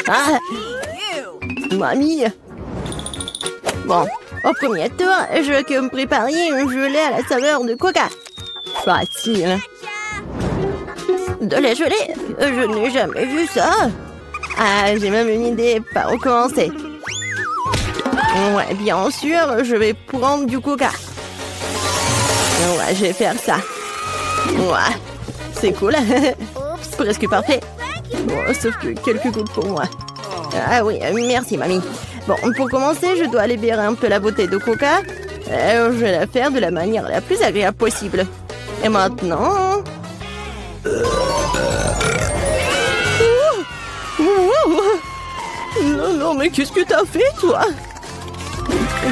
Ah! Mamie! Bon, au premier tour, je veux que vous me prépariez un gelée à la saveur de coca. Facile. De la gelée? Je n'ai jamais vu ça. Ah, j'ai même une idée par où commencer. Ouais, bien sûr, je vais prendre du coca. Ouais, je vais faire ça. Ouais, c'est cool. Presque parfait. Bon, sauf que quelques gouttes pour moi. Ah oui, merci, mamie. Bon, pour commencer, je dois libérer un peu la bouteille de coca. Je vais la faire de la manière la plus agréable possible. Et maintenant... Non, non, mais qu'est-ce que t'as fait, toi?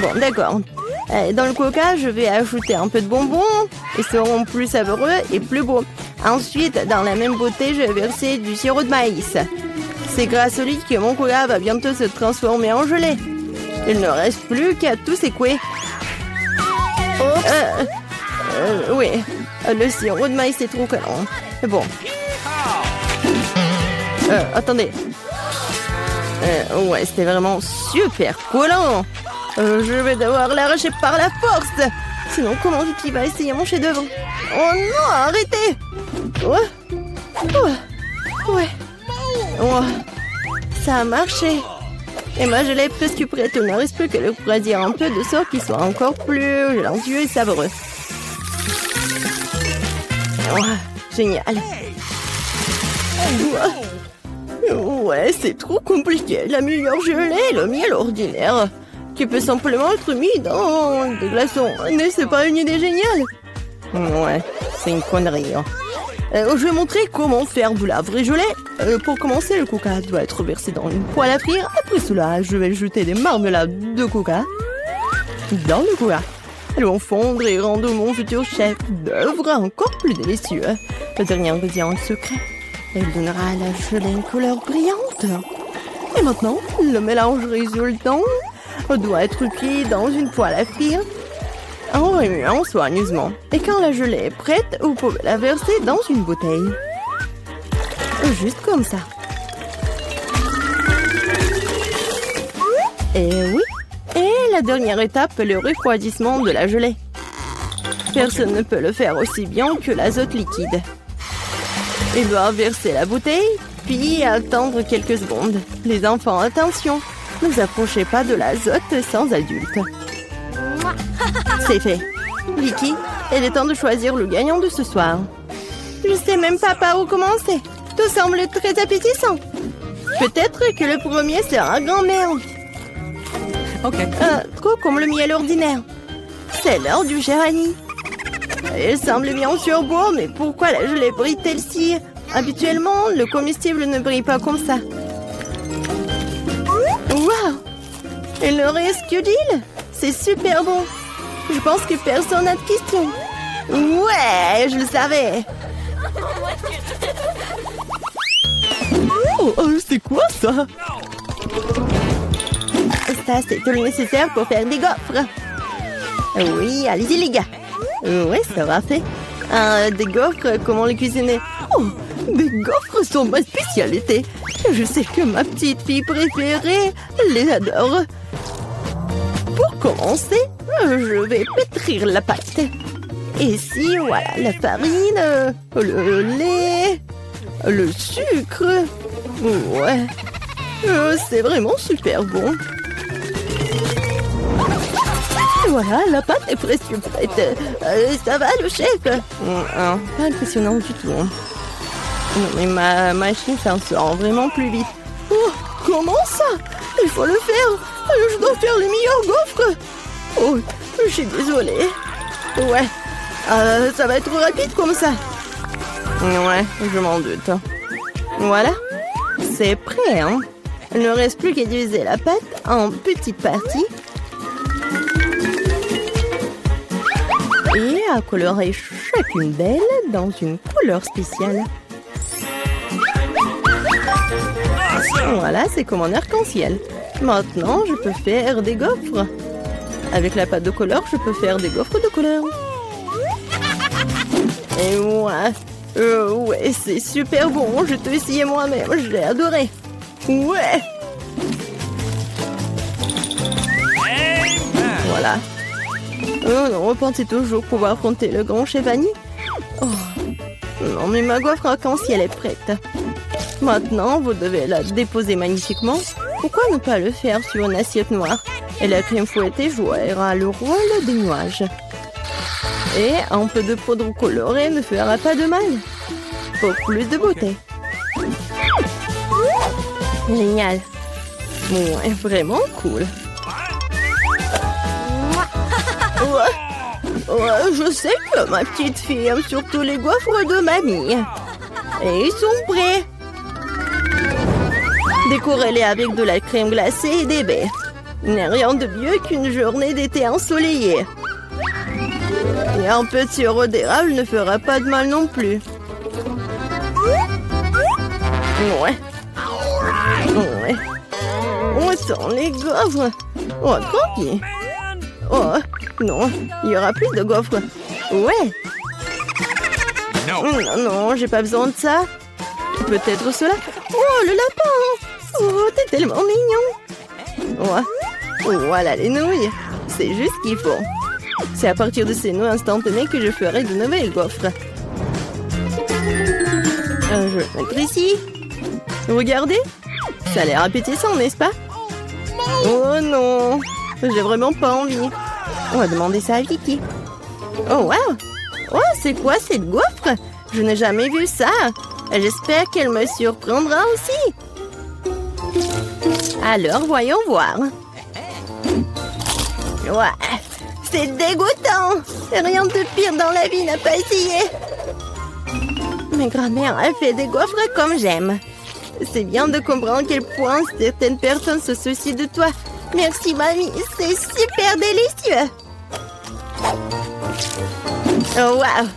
Bon, d'accord. Dans le coca, je vais ajouter un peu de bonbons. Ils seront plus savoureux et plus beaux. Ensuite, dans la même bouteille, je vais verser du sirop de maïs. C'est grâce au liquide que mon coca va bientôt se transformer en gelée. Il ne reste plus qu'à tout secouer. Oui, le sirop de maïs est trop collant. Bon. Attendez. Ouais, c'était vraiment super collant. Je vais devoir l'arracher par la force. Sinon, comment Vicky va essayer mon chef-d'œuvre? Oh non, arrêtez! Ouais. Oh, ça a marché. Et moi, je l'ai presque prête. Il ne reste plus que le refroidir un peu de sorte qu'il soit encore plus gélatineux et savoureux. Oh, génial. Ouais, c'est trop compliqué. La meilleure gelée est le miel ordinaire, qui peut simplement être mis dans des glaçons. Mais c'est pas une idée géniale? Ouais, c'est une connerie. Hein. Je vais montrer comment faire de la vraie gelée. Pour commencer, le coca doit être versé dans une poêle à frire. Après cela, je vais jeter des marmelades de coca dans le coca. Elles vont fondre et rendre mon futur chef d'œuvre encore plus délicieux. Le dernier ingrédient secret. Elle donnera à la gelée une couleur brillante. Et maintenant, le mélange résultant doit être cuit dans une poêle à frire en remuant soigneusement. Et quand la gelée est prête, vous pouvez la verser dans une bouteille. Juste comme ça. Et oui. Et la dernière étape, le refroidissement de la gelée. Personne ne peut le faire aussi bien que l'azote liquide. Il doit verser la bouteille, puis attendre quelques secondes. Les enfants, attention, ne vous approchez pas de l'azote sans adulte. C'est fait. Vicky, il est temps de choisir le gagnant de ce soir. Je sais même pas par où commencer. Tout semble très appétissant. Peut-être que le premier sera grand-mère. Ok. Trop comme le miel ordinaire. C'est l'heure du cher Annie. Il semble bien sûr beau, mais pourquoi la gelée brille-t-elle si? Habituellement, le comestible ne brille pas comme ça. Waouh! Il ne reste que d'huile. C'est super bon. Je pense que personne n'a de questions. Ouais, je le savais. Oh, c'est quoi ça? Ça, c'est tout le nécessaire pour faire des gaufres. Oui, allez-y les gars. Oui, ça va fait. Des gaufres, comment les cuisiner? Oh, des gaufres sont ma spécialité. Je sais que ma petite fille préférée les adore. Pour commencer, je vais pétrir la pâte. Ici, voilà, la farine, le lait, le sucre. Ouais, c'est vraiment super bon. Voilà, la pâte est presque prête. Ça va, le chef? Pas impressionnant du tout. Non, mais ma machine s'en sort vraiment plus vite. Oh, comment ça? Il faut le faire. Je dois faire les meilleurs gaufres. Oh, je suis désolée. Ouais, ça va être rapide comme ça. Ouais, je m'en doute. Voilà, c'est prêt, hein? Il ne reste plus qu'à diviser la pâte en petites parties. Et à colorer chacune d'elles dans une couleur spéciale. Voilà, c'est comme un arc-en-ciel. Maintenant, je peux faire des gaufres. Avec la pâte de couleur, je peux faire des gaufres de couleur. Et ouais, Ouais, c'est super bon. Je te essayé moi-même. Je l'ai adoré. Ouais. Voilà. On pensait toujours pouvoir affronter le grand chef Annie. Oh. Non, mais ma gaufre arc-en-ciel est prête. Maintenant, vous devez la déposer magnifiquement. Pourquoi ne pas le faire sur une assiette noire? Et la crème fouettée jouera le rôle des nuages. Et un peu de poudre colorée ne fera pas de mal. Pour plus de beauté. Génial. Ouais, vraiment cool. Ouais, je sais que ma petite fille aime surtout les gaufres de mamie. Et ils sont prêts. Décorez-les avec de la crème glacée et des baies. Il n'y a rien de mieux qu'une journée d'été ensoleillée. Et un peu de sirop d'érable ne fera pas de mal non plus. Ouais. Ouais. On sent les gaufres. Oh, tranquille. Oh, non, il y aura plus de gaufres. Ouais. Non, non, j'ai pas besoin de ça. Peut-être cela. Oh, le lapin. Oh, t'es tellement mignon. Ouais. Voilà les nouilles. C'est juste ce qu'il faut. C'est à partir de ces nouilles instantanées que je ferai de nouvelles gaufres. Je vais le mettre ici. Regardez. Ça a l'air appétissant, n'est-ce pas? Oh non. J'ai vraiment pas envie. On va demander ça à Vicky. Oh, wow. Oh, c'est quoi cette gaufre? Je n'ai jamais vu ça. J'espère qu'elle me surprendra aussi. Alors, voyons voir. Ouais, c'est dégoûtant. Rien de pire dans la vie n'a pas essayé. Ma grand-mère a fait des gaufres comme j'aime. C'est bien de comprendre à quel point certaines personnes se soucient de toi. Merci, mamie. C'est super délicieux. Oh, wow.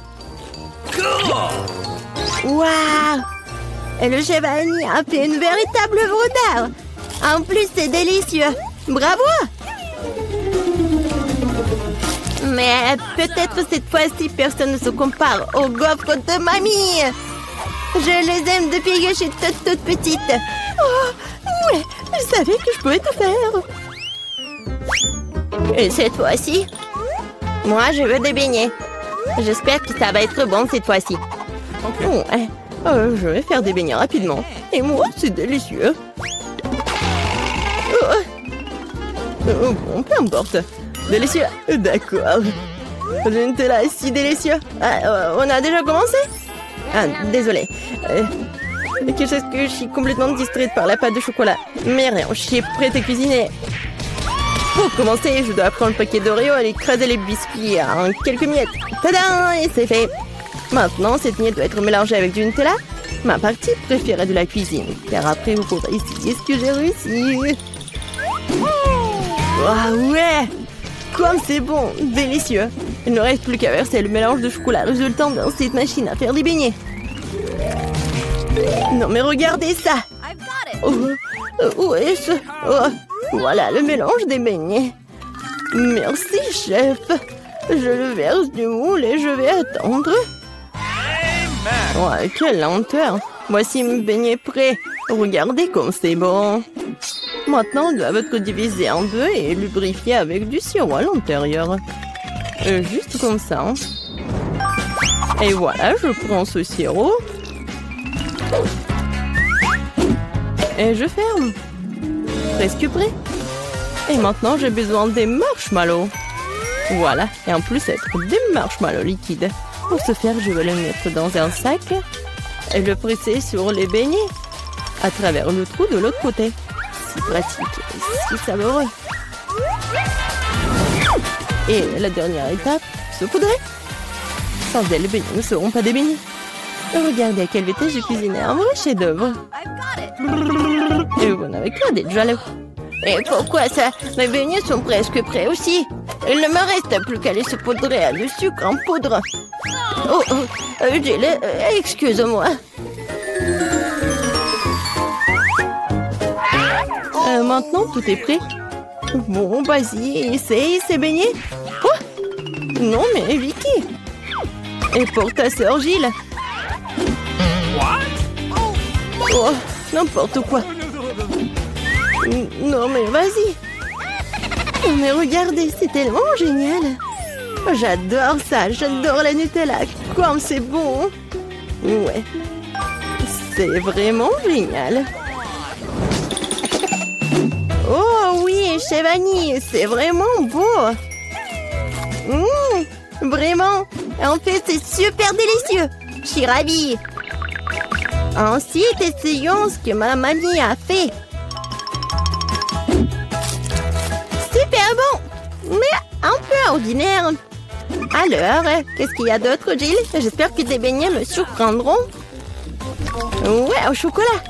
Wow. Et le chef Annie a fait une véritable œuvre d'art. En plus, c'est délicieux. Bravo. Mais peut-être cette fois-ci, personne ne se compare aux gaufres de mamie. Je les aime depuis que je suis toute petite. Oh, ouais, je savais que je pouvais tout faire. Et cette fois-ci, moi, je veux des beignets. J'espère que ça va être bon cette fois-ci. Ouais, je vais faire des beignets rapidement. Et moi, c'est délicieux. Bon, peu importe. Délicieux. D'accord. Le Nutella est si délicieux. On a déjà commencé? Ah, désolé. Quelque chose que je suis complètement distraite par la pâte de chocolat. Mais rien, je suis prête à cuisiner. Pour commencer, je dois prendre le paquet d'Oreo et écraser les biscuits en quelques miettes. Tadam! Et c'est fait. Maintenant, cette miette doit être mélangée avec du Nutella. Ma partie préférée de la cuisine. Car après, vous pourrez essayer ce que j'ai réussi. Oh, ouais! Comme c'est bon! Délicieux! Il ne reste plus qu'à verser le mélange de chocolat résultant dans cette machine à faire des beignets. Non mais regardez ça! Où est-ce? Oh, voilà le mélange des beignets. Merci, chef. Je le verse du moule et je vais attendre. Ouais, quelle lenteur. Voici mes beignets prêts. Regardez comme c'est bon. Maintenant, ils doivent être divisés en deux et lubrifiés avec du sirop à l'intérieur. Juste comme ça. Et voilà, je prends ce sirop. Et je ferme. Presque prêt. Et maintenant, j'ai besoin des marshmallows. Voilà. Et en plus, être des marshmallows liquides. Pour ce faire, je vais le mettre dans un sac et le presser sur les beignets à travers le trou de l'autre côté. Si pratique et si savoureux. Et la dernière étape, saupoudrer. Sans elle, les beignets ne seront pas des beignets. Regardez à quelle vitesse j'ai cuisiné un vrai chef-d'œuvre. Et vous n'avez qu'à d'être jaloux. Et pourquoi ça? Mes beignets sont presque prêts aussi. Il ne me reste plus qu'à les saupoudrer à du sucre en poudre. Excuse-moi. Maintenant, tout est prêt. Bon, vas-y, essaye ces beignets. Oh! Non, mais Vicky. Et pour ta sœur Gilles. Oh, n'importe quoi. Non mais vas-y. Non mais regardez, c'est tellement génial. J'adore ça, j'adore la Nutella. Comme c'est bon. Ouais. C'est vraiment génial. Oh oui, chez Vanille, c'est vraiment beau. Vraiment. En fait, c'est super délicieux. Je suis ravie. Ensuite, essayons ce que ma mamie a fait. Super bon, mais un peu ordinaire. Alors, qu'est-ce qu'il y a d'autre, Jill? J'espère que tes beignets me surprendront. Ouais, au chocolat.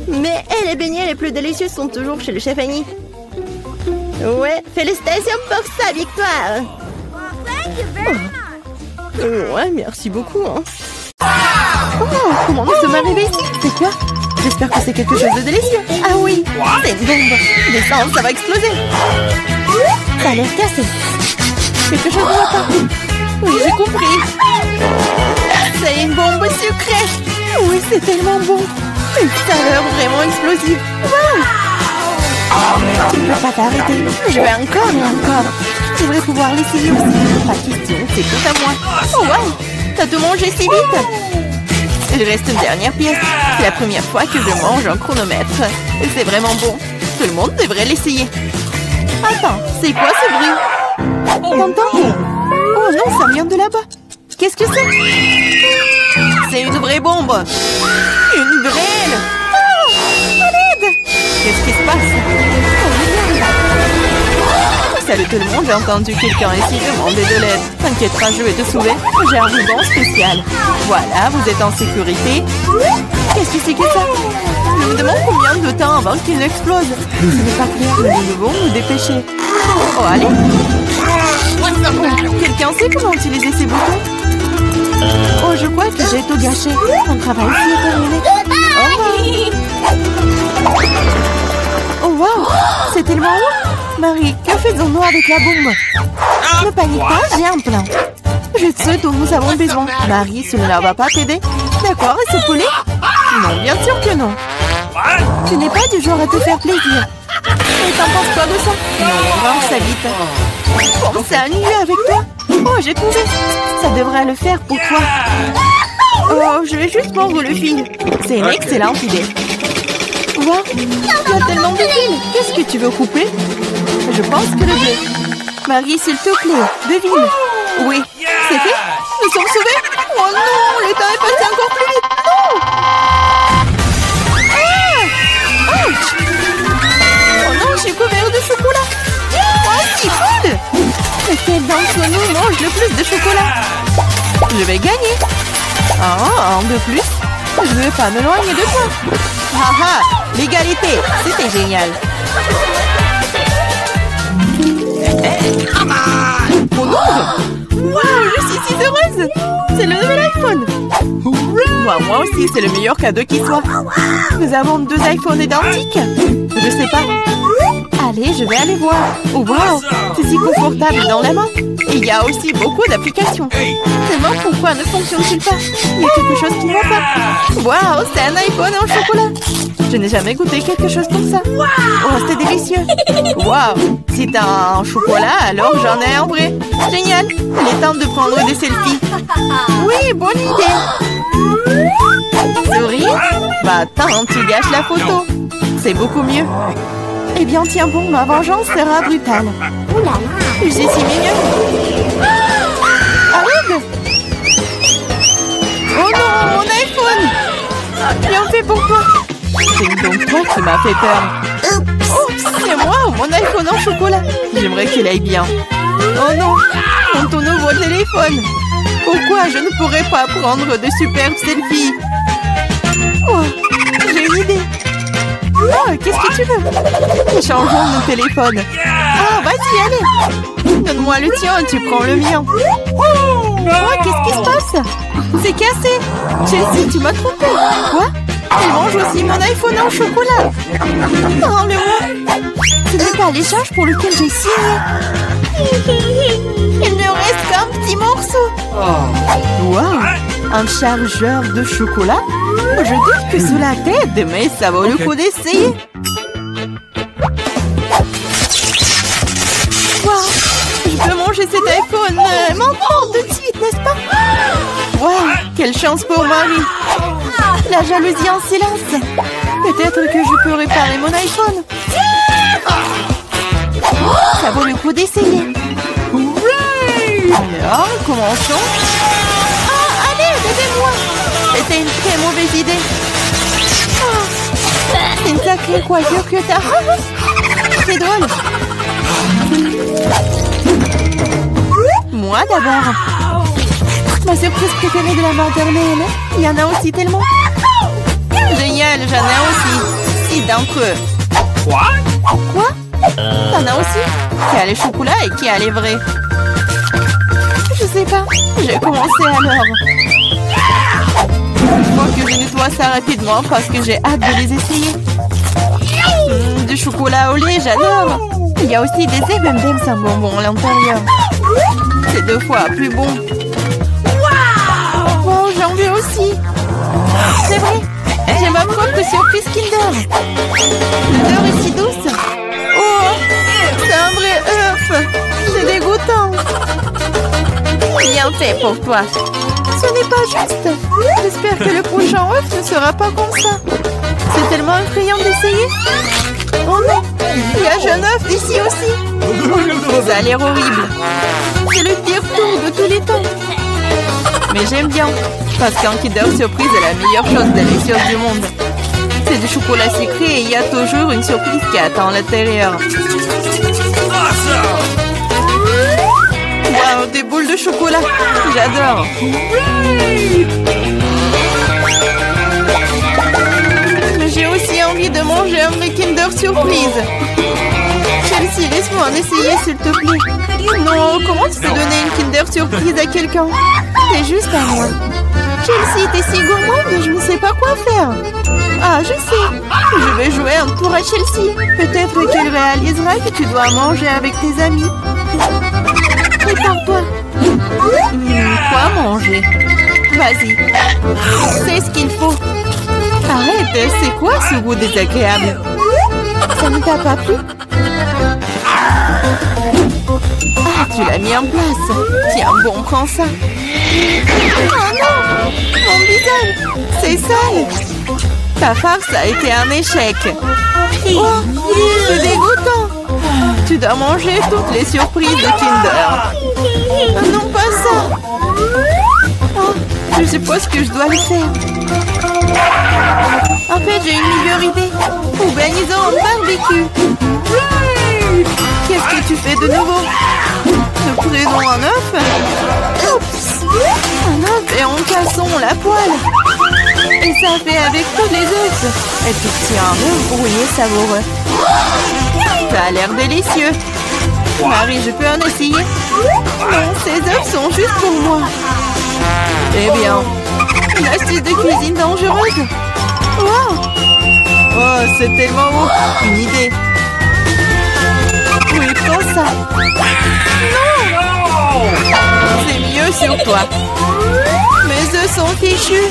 Mais les beignets les plus délicieux sont toujours chez le chef Annie. Ouais, félicitations pour sa victoire. Ouais, merci beaucoup. Hein. Oh, comment nous sommes arrivés ici? C'est quoi? J'espère que c'est quelque chose de délicieux. Ah oui, c'est une bombe. Descends, ça va exploser. Ça a l'air cassé. Quelque chose ne va pas. Oui, j'ai compris. C'est une bombe sucrée. Oui, c'est tellement bon. Une saveur vraiment explosive. Wow. Tu ne peux pas t'arrêter. Je vais encore et encore. Je voudrais pouvoir l'essayer aussi. Pas question, c'est tout à moi. Oh wow, t'as tout mangé si vite. Il reste une dernière pièce. C'est la première fois que je mange un chronomètre. Et c'est vraiment bon. Tout le monde devrait l'essayer. Attends, c'est quoi ce bruit? T'entends? Oh non, ça vient de là-bas. Qu'est-ce que c'est? C'est une vraie bombe. Une grêle. Oh, à l'aide. Qu'est-ce qui se passe? Salut tout le monde, j'ai entendu quelqu'un ici demander de l'aide. T'inquiète pas, je vais te sauver. J'ai un ruban spécial. Voilà, vous êtes en sécurité. Qu'est-ce que c'est que ça? Je me demande combien de temps avant qu'il n'explose. Ce n'est pas clair, mais nous devons nous dépêcher. Oh, allez. Quelqu'un sait comment utiliser ces boutons? Oh, je crois que j'ai tout gâché. Mon travail ici est terminé. Oh, wow. C'est tellement haut. Marie, que faisons-nous avec la bombe? Ne panique pas, j'ai un plan. J'ai ce dont nous avons besoin. Marie, cela ne va pas t'aider? D'accord, et ce poulet? Non, bien sûr que non. Tu n'es pas du genre à te faire plaisir. Et t'en penses quoi de ça? Non, range ça vite. Pense à annuler avec toi. Oh, j'ai trouvé. Ça devrait le faire pour toi. Oh, je vais juste prendre le fil. C'est une excellente idée. Wow, il y a tellement de fils. Qu'est-ce que tu veux couper? Je pense que le bleu. Marie, s'il te plaît, devine. Oui, c'est fait. Nous sommes sauvés. Oh non, le temps est passé encore plus vite. Non. Ouch. Oh non, j'ai couvert de chocolat. Oh, si cool. Lequel d'entre nous mange le plus de chocolat? Je vais gagner. Un de plus. Je ne veux pas m'éloigner de toi. Haha, l'égalité, c'était génial. Oh non! Wow, je suis si heureuse! C'est le nouvel iPhone! Moi aussi, c'est le meilleur cadeau qui soit. Nous avons 2 iPhones identiques. Je sais pas. Allez, je vais aller voir. Oh wow, c'est si confortable dans la main. Et il y a aussi beaucoup d'applications. Seulement, pourquoi ne fonctionne-t-il pas? Il y a quelque chose qui ne va pas. Wow, c'est un iPhone en chocolat. Je n'ai jamais goûté quelque chose comme ça. Oh, c'est délicieux. Wow, si t'as un chocolat, alors j'en ai un vrai. Génial. Il est temps de prendre des selfies. Oui, bonne idée. Souris? Bah attends, tu gâches la photo. C'est beaucoup mieux. Eh bien, tiens bon, ma vengeance sera brutale. Ouh là là. C'est si mignon. Arrête! Oh non, mon iPhone! Bien fait pour toi. C'est donc toi qui m'as fait peur. Oh, c'est moi ou mon iPhone en chocolat? J'aimerais qu'il aille bien. Oh non, ton nouveau téléphone. Pourquoi je ne pourrais pas prendre de superbes selfies? Oh, j'ai une idée. Oh, qu'est-ce que tu veux? Changeons nos téléphones. Ah, vas-y, allez. Donne-moi le tien, tu prends le mien. Oh, qu'est-ce qui se passe? C'est cassé. Chelsea, tu m'as trompé. Quoi? Elle mange aussi mon iPhone en chocolat. Rends-le-moi. Ce n'est pas l'échange pour lequel j'ai signé. Il ne reste qu'un petit morceau. Wow. Un chargeur de chocolat? Je doute que cela t'aide, mais ça vaut le coup d'essayer. Wow, je peux manger cet iPhone maintenant, tout de suite, n'est-ce pas? Wow, quelle chance pour Marie. La jalousie en silence. Peut-être que je peux réparer mon iPhone. Ça vaut le coup d'essayer. Alors, commençons. Ah, allez, aidez-moi. C'était une très mauvaise idée. Oh, c'est une sacrée coiffure que t'as. C'est drôle. Moi d'abord. Ma surprise préférée de la maternelle. Il y en a aussi tellement. Génial, j'en ai aussi. 6 d'entre eux. Quoi? T'en as aussi? Qui a les chocolats et qui a les vrais? Je sais pas. J'ai commencé alors. Il faut que je nettoie ça rapidement parce que j'ai hâte de les essayer. Du chocolat au lait, j'adore. Il y a aussi des M&M's sans bonbons à l'intérieur. C'est 2 fois plus bon. Wow, j'en veux aussi. C'est vrai. J'ai ma propre surprise Kinder. L'odeur est si douce. Oh, c'est un vrai œuf. C'est dégoûtant. Bien fait pour toi. Ce n'est pas juste. J'espère que le prochain œuf ne sera pas comme ça. C'est tellement effrayant d'essayer. Oh non, il y a un œuf ici aussi. Ça a l'air horrible. C'est le pire tour de tous les temps. Mais j'aime bien. Parce qu'un Kinder Surprise est la meilleure chose délicieuse du monde. C'est du chocolat sucré et il y a toujours une surprise qui attend à l'intérieur. Wow, des boules de chocolat. J'adore. Mais j'ai aussi envie de manger un vrai Kinder Surprise. Chelsea, laisse-moi en essayer s'il te plaît. Non, comment tu peux donner une Kinder Surprise à quelqu'un? C'est juste à moi. Chelsea, t'es si gourmande, je ne sais pas quoi faire. Ah, je sais. Je vais jouer un tour à Chelsea. Peut-être qu'elle réalisera que tu dois manger avec tes amis. Prépare-toi. Quoi manger? Vas-y. C'est ce qu'il faut. Arrête, c'est quoi ce goût désagréable? Ça ne t'a pas plu? Ah, tu l'as mis en place. Tiens, bon, prends ça. Oh non! Mon visage! C'est sale! Ta farce a été un échec. Oh, c'est dégoûtant! Tu dois manger toutes les surprises de Kinder. Non, pas ça! Oh, je suppose que je dois le faire. En fait, j'ai une meilleure idée. Organisons un barbecue. Qu'est-ce que tu fais de nouveau? Nous prenons un œuf. Oups! Un œuf et en cassons la poêle. Et ça fait avec tous les œufs. Et tu tiens un œuf brouillé savoureux. Ça a l'air délicieux. Marie, je peux en essayer? Non, ces œufs sont juste pour moi. Eh bien, une astuce de cuisine dangereuse. Wow! Oh, c'est tellement beau. Une idée. Oui, prends ça. Non! C'est mieux sur toi. Mes œufs sont fichus.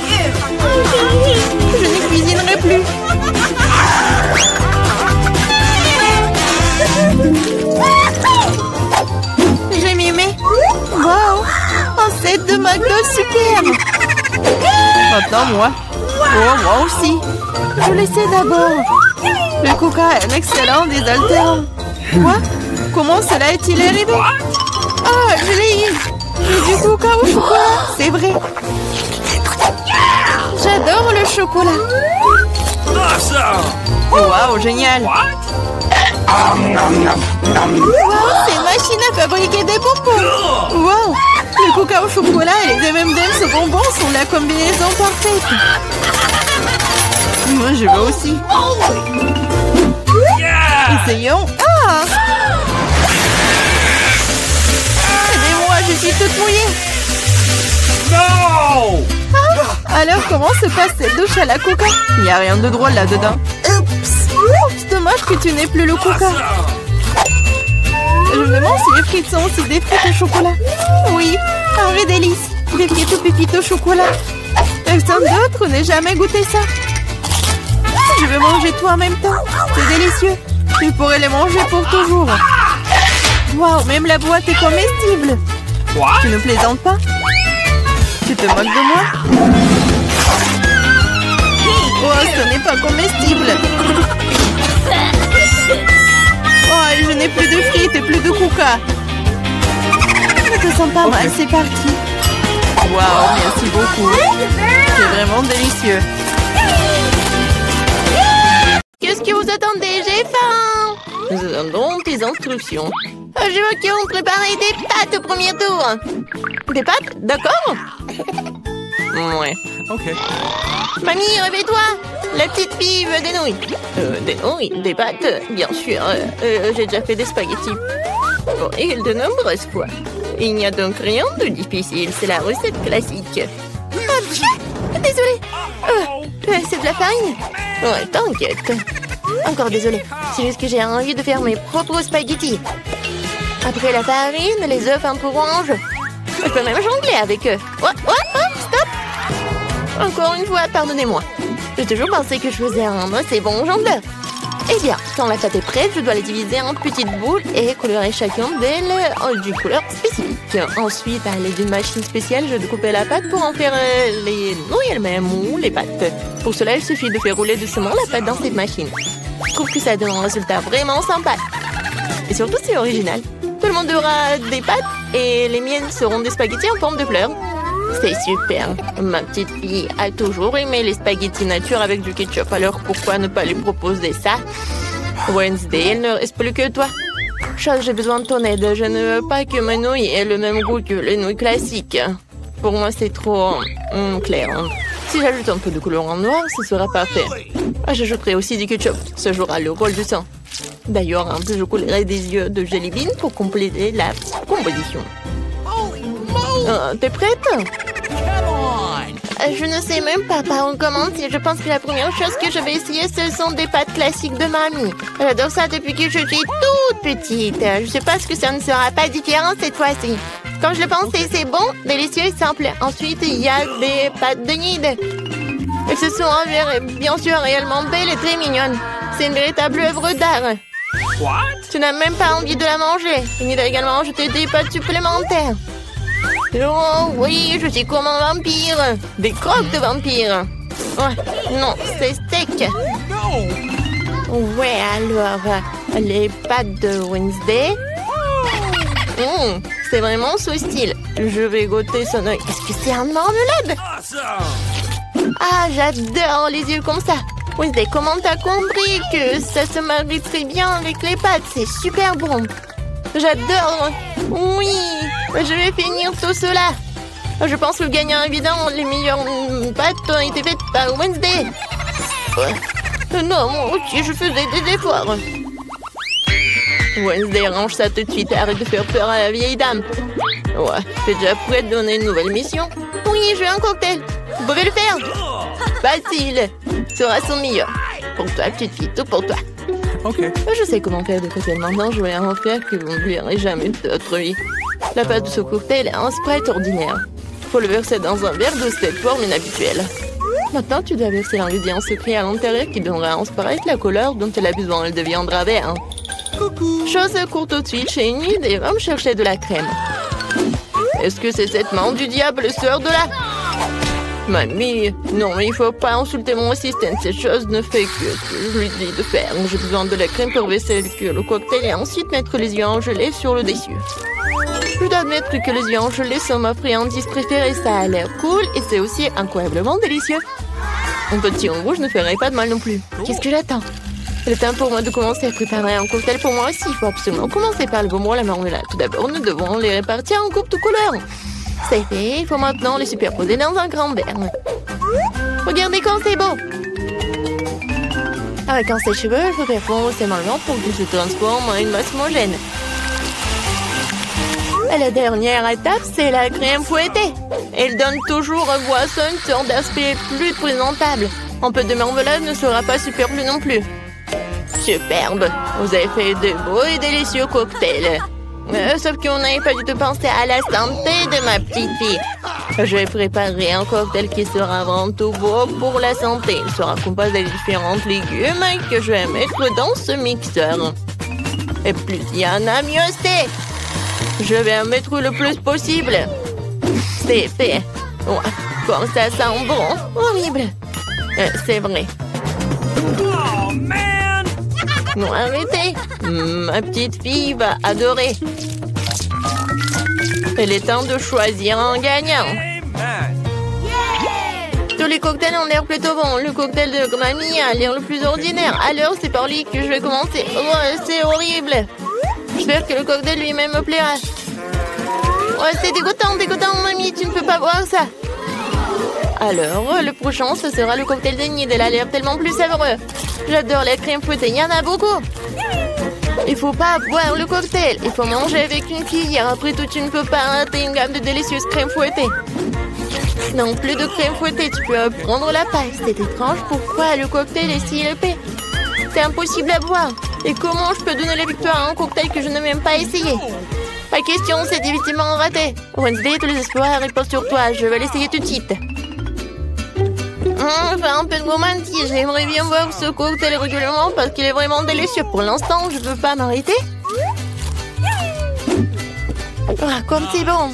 Je ne cuisinerai plus. J'ai mimé. Wow! Un set de McDo super. Maintenant, moi. Oh, moi aussi. Je le sais d'abord. Le coca est un excellent désaltérant. Quoi? Comment cela est-il arrivé? Ah, je l'ai eu. J'ai du coca au chocolat, c'est vrai. J'adore le chocolat. Waouh, génial. Waouh, c'est une machine à fabriquer des bonbons. Waouh, le coca au chocolat et les M&M's aux bonbons sont la combinaison parfaite. Moi, je veux aussi. Essayons. Ah! Aidez-moi, je suis toute mouillée. Non! Ah, alors, comment se passe cette douche à la coca? Il n'y a rien de drôle là-dedans. Oups! C'est dommage que tu n'aies plus le coca. Je me demande si les frites sont aussi des frites au chocolat. Oui, un vrai délice. Des frites pépites au chocolat. Personne d'autre n'ait jamais goûté ça. Je vais manger tout en même temps. C'est délicieux. Je pourrais les manger pour toujours. Waouh, même la boîte est comestible. Tu ne plaisantes pas? Tu te moques de moi? Oh, ce n'est pas comestible. Oh, je n'ai plus de frites et plus de coca. Ça sent pas mal, c'est parti. Waouh, merci beaucoup. C'est vraiment délicieux. Qu'est-ce que vous attendez? J'ai faim. Nous attendons tes instructions. Je veux qu'on prépare des pâtes au premier tour. Des pâtes? D'accord. Ouais. Ok. Mamie, réveille-toi. La petite fille veut des nouilles. Des nouilles? Des pâtes? Bien sûr. J'ai déjà fait des spaghettis. Bon, et de nombreuses fois. Il n'y a donc rien de difficile. C'est la recette classique. Désolée. C'est de la farine? Ouais, t'inquiète. Encore désolée. C'est juste que j'ai envie de faire mes propres spaghettis. Après la farine, les œufs un peu orange. Je peux même jongler avec eux. Oh, stop! Encore une fois, pardonnez-moi. J'ai toujours pensé que je faisais un assez bon jongleur. Eh bien, quand la pâte est prête, je dois la diviser en petites boules et colorer chacune d'elles d'une couleur spécifique. Ensuite, à l'aide d'une machine spéciale, je découpe la pâte pour en faire les nouilles elles-mêmes ou les pâtes. Pour cela, il suffit de faire rouler doucement la pâte dans cette machine. Je trouve que ça donne un résultat vraiment sympa. Et surtout, c'est original. Tout le monde aura des pâtes et les miennes seront des spaghettis en forme de fleurs. C'est super. Ma petite fille a toujours aimé les spaghettis nature avec du ketchup. Alors pourquoi ne pas lui proposer ça? Wednesday, il ne reste plus que toi. Charles, j'ai besoin de ton aide. Je ne veux pas que mes nouilles aient le même goût que les nouilles classiques. Pour moi, c'est trop clair. Si j'ajoute un peu de couleur en noir, ce sera parfait. J'ajouterai aussi du ketchup. Ça jouera le rôle du sang. D'ailleurs, un peu je coulerai des yeux de jelly bean pour compléter la composition. T'es prête? Je ne sais même pas par où commencer. Je pense que la première chose que je vais essayer, ce sont des pâtes classiques de mamie. J'adore ça depuis que je suis toute petite. Je sais pas ce que ça ne sera pas différent cette fois-ci. Comme je le pensais, c'est bon, délicieux et simple. Ensuite, il y a des pâtes de nid. Elles se sont bien sûr réellement belles et très mignonnes. C'est une véritable œuvre d'art. Tu n'as même pas envie de la manger. Il y a également ajouté des pâtes supplémentaires. Oh oui, je suis comme un vampire. Des croques de vampire. Ouais, non, c'est steak. Ouais, alors, les pâtes de Wednesday. C'est vraiment ce style. Je vais goûter son œil. Est-ce que c'est un marmelade? Ah, j'adore les yeux comme ça. Wednesday, comment t'as compris que ça se marie très bien avec les pâtes? C'est super bon. J'adore. Oui, je vais finir tout cela. Je pense que le gagnant évident, les meilleures pâtes ont été faites par Wednesday. Non, moi aussi, je faisais des efforts. Wednesday, range ça tout de suite. Arrête de faire peur à la vieille dame. Ouais, t'es déjà prête de donner une nouvelle mission? Oui, je veux un cocktail. Vous pouvez le faire? Facile. Sera son meilleur. Pour toi, petite fille, tout pour toi. Ok. Je sais comment faire des cocktails maintenant. Je vais en faire que vous n'oublierez jamais de votre vie. La pâte de ce cocktail est un Sprite ordinaire. Faut le verser dans un verre de cette forme inhabituelle. Maintenant, tu dois verser l'ingrédient secret à l'intérieur qui donnera à un Sprite la couleur dont elle a besoin. Elle deviendra vert. Chose court tout de suite chez Enid et va me chercher de la crème. Est-ce que c'est cette main du diable sort de là? Mamie, non, mais il faut pas insulter mon assistant. Cette chose ne fait que ce que je lui dis de faire. J'ai besoin de la crème pour verser le cocktail et ensuite mettre les yeux en gelée sur le dessus. Je dois admettre que les yeux en gelée sont ma friandise préférée. Ça a l'air cool et c'est aussi incroyablement délicieux. Un petit en rouge ne ferait pas de mal non plus. Qu'est-ce que j'attends? C'est le temps pour moi de commencer à préparer un cocktail pour moi aussi. Il faut absolument commencer par le bonbon et la marmelade. Tout d'abord, nous devons les répartir en coupes de couleurs. C'est fait, il faut maintenant les superposer dans un grand verre. Regardez quand c'est beau! Avec un sèche-cheveux, je peux faire fondre ces marrons pour qu'ils se transforment en une masse homogène. Et la dernière étape, c'est la crème fouettée. Elle donne toujours à boisson une sorte d'aspect plus présentable. Un peu de marmelade ne sera pas superflu non plus. Superbe! Vous avez fait de beaux et délicieux cocktails. Sauf qu'on n'avait pas du tout pensé à la santé de ma petite fille. Je vais préparer un cocktail qui sera vraiment tout beau pour la santé. Il sera composé de différents légumes que je vais mettre dans ce mixeur. Et plus il y en a, mieux c'est. Je vais en mettre le plus possible. C'est fait. Ouais, comme ça sent bon. Horrible. C'est vrai. Oh, man! Non, arrêtez. Ma petite fille va adorer. Il est temps de choisir un gagnant. Amen! Tous les cocktails ont l'air plutôt bons. Le cocktail de mamie a l'air le plus ordinaire. Alors, c'est par lui que je vais commencer. Oh, c'est horrible. J'espère que le cocktail lui-même me plaira. Oh, c'est dégoûtant, mamie. Tu ne peux pas boire ça. Alors, le prochain, ce sera le cocktail de Nid. Elle a l'air tellement plus savoureux. J'adore la crème fouettée. Il y en a beaucoup. Il faut pas boire le cocktail. Il faut manger avec une cuillère. Après tout, tu ne peux pas rater une gamme de délicieuses crèmes fouettées. Non, plus de crème fouettée. Tu peux prendre la paille. C'est étrange. Pourquoi le cocktail est si épais? C'est impossible à boire. Et comment je peux donner la victoire à un cocktail que je n'ai même pas essayé? Pas question, c'est définitivement raté. Wednesday, tous les espoirs reposent sur toi. Je vais l'essayer tout de suite. Enfin, un peu de gourmandise. J'aimerais bien boire ce cocktail régulièrement parce qu'il est vraiment délicieux. Pour l'instant, je ne peux pas m'arrêter. Ah, comme c'est bon.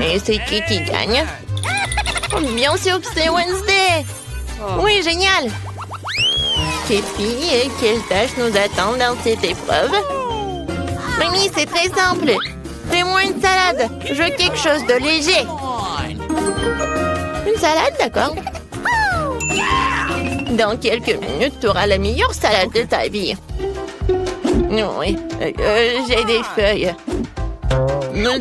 Et c'est qui gagne? Bien sûr que c'est Wednesday. Oui, génial. Petite fille, et quelles tâches nous attendent dans cette épreuve? Mamie, c'est très simple. Fais-moi une salade. Je veux quelque chose de léger. Une salade, d'accord. Dans quelques minutes, tu auras la meilleure salade de ta vie. Oui, j'ai des feuilles.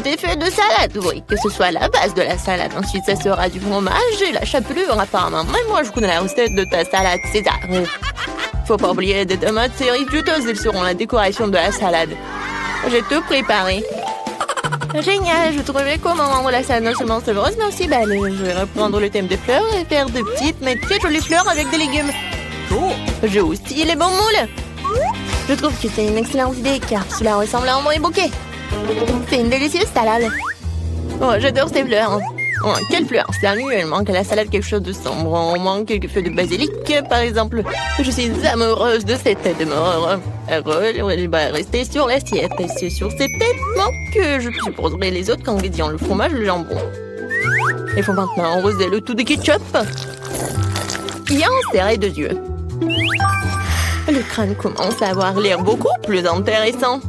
Des feuilles de salade, oui, que ce soit la base de la salade. Ensuite, ça sera du fromage et la chapelure, apparemment. Même moi, je connais la recette de ta salade César. Faut pas oublier des tomates cerises juteuses, elles seront la décoration de la salade. J'ai tout préparé. Génial, je trouvais comment rendre la salade non seulement savoureuse, mais aussi belle. Je vais reprendre le thème des fleurs et faire de petites mais très jolies fleurs avec des légumes. J'ai aussi les bons moules. Je trouve que c'est une excellente idée car cela ressemble à un vrai bouquet. C'est une délicieuse salade. Oh, j'adore ces fleurs. Oh, quelle fleur! Sérieux, il manque à la salade quelque chose de sombre. On manque quelques feuilles de basilic, par exemple. Je suis amoureuse de cette tête de mort. Elle va rester sur l'assiette. Et c'est sur cette tête que je supposerai les autres ingrédients, le fromage, le jambon. Il faut maintenant arroser le tout de ketchup. Et en serrer deux yeux. Le crâne commence à avoir l'air beaucoup plus intéressant.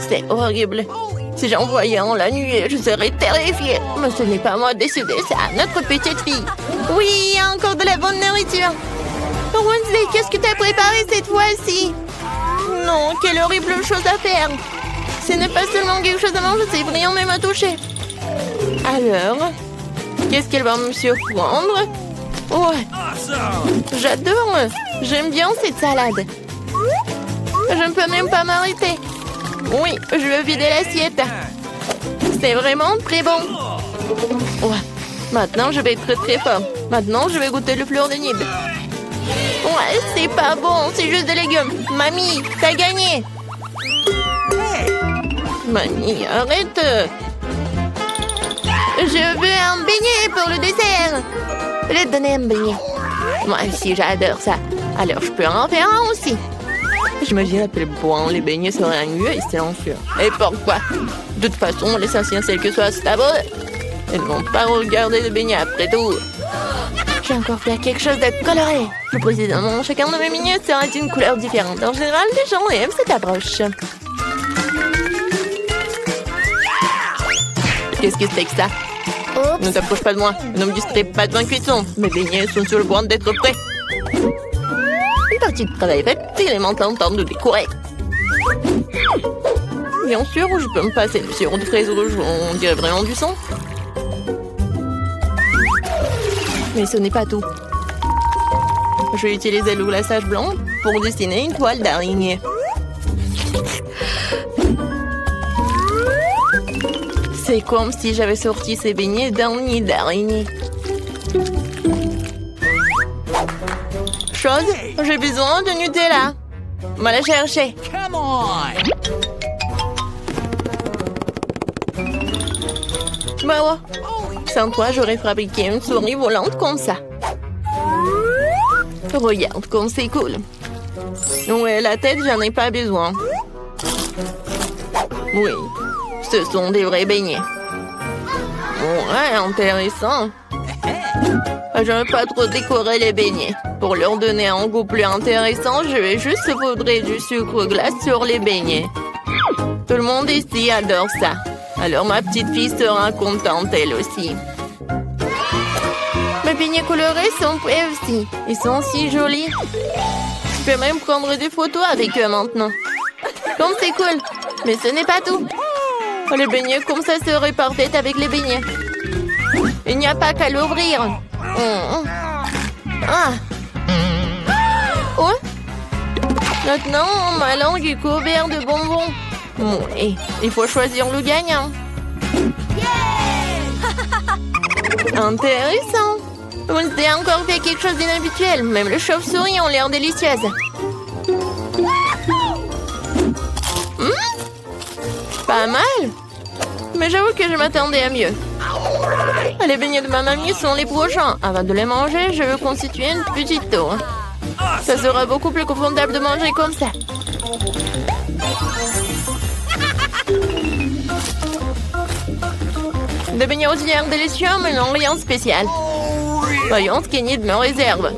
C'est horrible. Si j'en voyais en la nuit, je serais terrifiée. Mais ce n'est pas moi de décider, c'est à notre petite fille. Oui, il y a encore de la bonne nourriture. Oh, Wednesday, qu'est-ce que tu as préparé cette fois-ci? Non, quelle horrible chose à faire. Ce n'est pas seulement quelque chose à manger, c'est brillant même à toucher. Alors, qu'est-ce qu'elle va me surprendre? Ouais, j'adore. J'aime bien cette salade. Je ne peux même pas m'arrêter. Oui, je veux vider l'assiette. C'est vraiment très bon. Ouais, maintenant je vais être très fort. Maintenant, je vais goûter le fleur de Nid. Ouais, c'est pas bon, c'est juste des légumes. Mamie, t'as gagné. Mamie, arrête. Je veux un beignet pour le dessert. Je vais te donner un beignet. Moi aussi, j'adore ça. Alors, je peux en faire un aussi. J'imagine à quel point les beignets seraient un lieu silencieux. Et pourquoi? De toute façon, l'essentiel que soit savoureux. Ils ne vont pas regarder les beignets après tout. J'ai encore fait quelque chose de coloré. Plus précisément, chacun de mes beignets sera d'une couleur différente. En général, les gens aiment cette approche. Qu'est-ce que c'est que ça? Oups. Ne t'approche pas de moi. Ne me distrais pas de ma cuisson. Mes beignets sont sur le point d'être prêts. Une partie de travail faite, il est maintenant temps de décorer. Bien sûr, je peux me passer le sirop de fraise rouge, on dirait vraiment du sang. Mais ce n'est pas tout. Je vais utiliser le glaçage blanc pour dessiner une toile d'araignée. C'est comme si j'avais sorti ces beignets d'un nid d'araignée. Chose, j'ai besoin de Nutella. Va la chercher. Come on! Bah ouais. Sans toi, j'aurais fabriqué une souris volante comme ça. Regarde comme c'est cool. Ouais, la tête, j'en ai pas besoin. Oui, ce sont des vrais beignets. Ouais, intéressant. J'aime pas trop décorer les beignets. Pour leur donner un goût plus intéressant, je vais juste saupoudrer du sucre glace sur les beignets. Tout le monde ici adore ça. Alors ma petite fille sera contente elle aussi. Mes beignets colorés sont prêts aussi. Ils sont si jolis. Je peux même prendre des photos avec eux maintenant. Comme c'est cool. Mais ce n'est pas tout. Les beignets comme ça seraient parfaits avec les beignets. Il n'y a pas qu'à l'ouvrir. Ah. Oh. Maintenant, ma langue est couverte de bonbons. Oui, il faut choisir le gagnant. Intéressant. Vous avez encore fait quelque chose d'inhabituel. Même les chauves-souris ont l'air délicieuses. Pas mal. Mais j'avoue que je m'attendais à mieux. Les beignets de ma mamie sont les prochains. Avant de les manger, je veux constituer une petite tour. Ça sera beaucoup plus confortable de manger comme ça. Des beignets ordinaires délicieux, mais non rien de spécial. Voyons ce qu'Enid me réserve.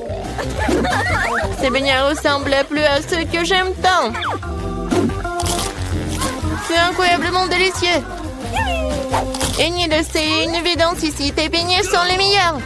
Ces beignets ressemblent plus à ceux que j'aime tant. C'est incroyablement délicieux. Enid, c'est une évidence ici. Tes beignets sont les meilleurs.